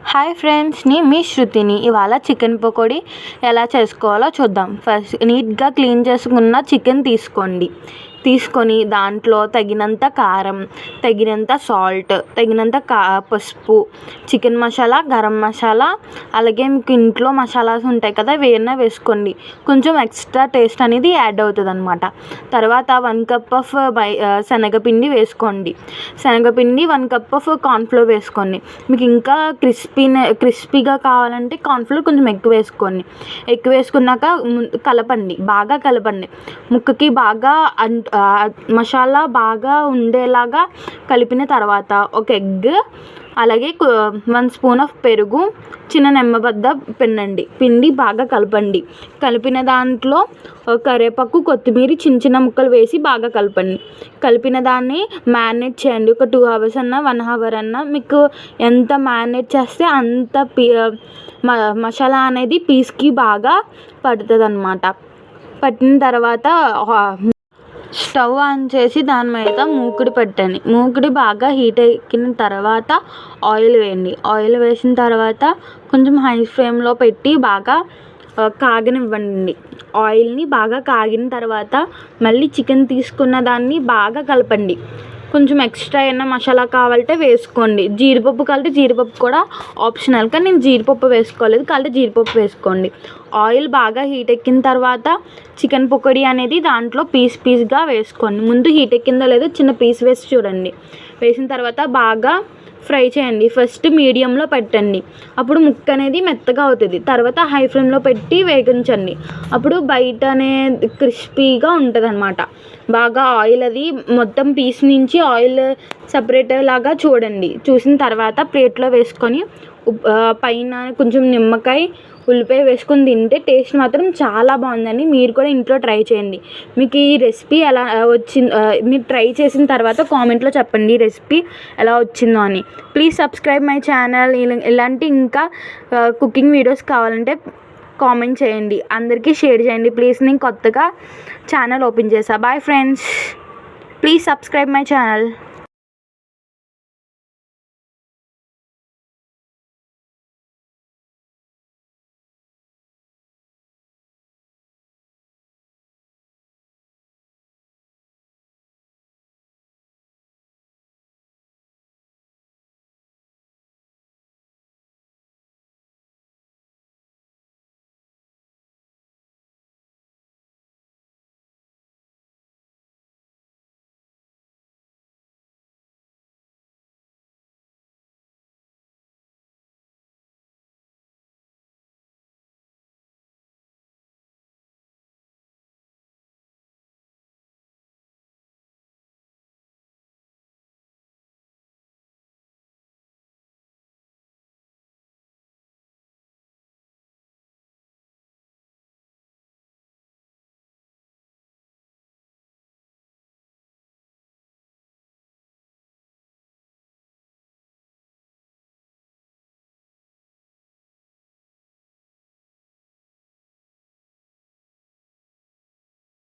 Hi friends, నేను మీ శృతిని. ఇవాళ చికెన్ పకోడీ ఎలా చేసుకోవాలో చూద్దాం. ఫస్ట్ నీట్గా క్లీన్ చేసుకున్న చికెన్ తీసుకొని దాంట్లో తగినంత కారం, తగినంత సాల్ట్, తగినంత పసుపు, చికెన్ మసాలా, గరం మసాలా, అలాగే మీకు ఇంట్లో మసాలాస్ ఉంటాయి కదా, వేరేనా వేసుకోండి. కొంచెం ఎక్స్ట్రా టేస్ట్ అనేది యాడ్ అవుతుంది అనమాట. తర్వాత 1 కప్ ఆఫ్ శనగపిండి వేసుకోండి. శనగపిండి 1 కప్ ఆఫ్ కార్న్ఫ్లోర్ వేసుకోండి. మీకు ఇంకా క్రిస్పీగా కావాలంటే కార్న్ఫ్లోర్ కొంచెం ఎక్కువ వేసుకోండి. ఎక్కువ వేసుకున్నాక బాగా కలపండి. ముక్కకి బాగా మసాలా బాగా ఉండేలాగా కలిపిన తర్వాత ఒక ఎగ్, అలాగే 1 స్పూన్ ఆఫ్ పెరుగు, చిన్న నిమ్మబద్ద పిండి బాగా కలపండి. కలిపిన దాంట్లో కరివేపాకు, కొత్తిమీర చిన్న ముక్కలు వేసి బాగా కలపండి. కలిపిన దాన్ని మ్యారినేట్ చేయండి. ఒక 2 అవర్స్ అన్నా 1 అవర్ అన్నా మీకు ఎంత మ్యారినేట్ చేస్తే అంత మసాలా అనేది పీస్కి బాగా పడుతుంది అన్నమాట. పట్టిన తర్వాత స్టవ్ ఆన్ చేసి దాని మీద మూకుడు పెట్టండి. మూకుడు బాగా హీట్ ఎక్కిన తర్వాత ఆయిల్ వేయండి. ఆయిల్ వేసిన తర్వాత కొంచెం హై ఫ్లేమ్లో పెట్టి బాగా కాగనివ్వండి. ఆయిల్ని బాగా కాగిన తర్వాత మళ్ళీ చికెన్ తీసుకున్న దాన్ని బాగా కలపండి. కొంచెం ఎక్స్ట్రా ఏమైనా మసాలా కావాలంటే వేసుకోండి. జీడిపప్పు కావాలంటే జీడిపప్పు కూడా ఆప్షనల్, కానీ నేను జీడిపప్పు వేసుకోలేదు, కావాలంటే జీడిపప్పు వేసుకోండి. ఆయిల్ బాగా హీట్ ఎక్కిన తర్వాత చికెన్ పకోడీ అనేది దాంట్లో పీస్గా వేసుకోండి. ముందు హీట్ ఎక్కిందో లేదో చిన్న పీస్ వేసి చూడండి. వేసిన తర్వాత బాగా ఫ్రై చేయండి. ఫస్ట్ మీడియంలో పెట్టండి, అప్పుడు ముక్క అనేది మెత్తగా అవుతుంది. తర్వాత హై ఫ్లేమ్లో పెట్టి వేగించండి. అప్పుడు బయట అనేది క్రిస్పీగా ఉంటుంది అన్నమాట. బాగా ఆయిల్ అది మొత్తం పీస్ నుంచి ఆయిల్ సపరేట్ లాగా చూడండి. చూసిన తర్వాత ప్లేట్లో వేసుకొని పైన కొంచెం నిమ్మకాయ, ఉల్లిపాయ వేసుకొని తింటే టేస్ట్ మాత్రం చాలా బాగుందండి. మీరు కూడా ఇంట్లో ట్రై చేయండి. మీకు ఈ రెసిపీ ఎలా వచ్చింది, మీరు ట్రై చేసిన తర్వాత కామెంట్లో చెప్పండి ఈ రెసిపీ ఎలా వచ్చిందో అని. Please subscribe my channel. ఇలాంటి ఇంకా కుకింగ్ వీడియోస్ కావాలంటే కామెంట్ చేయండి, అందరికీ షేర్ చేయండి ప్లీజ్. నేను కొత్తగా ఛానల్ ఓపెన్ చేశాను. Bye friends, please subscribe my channel.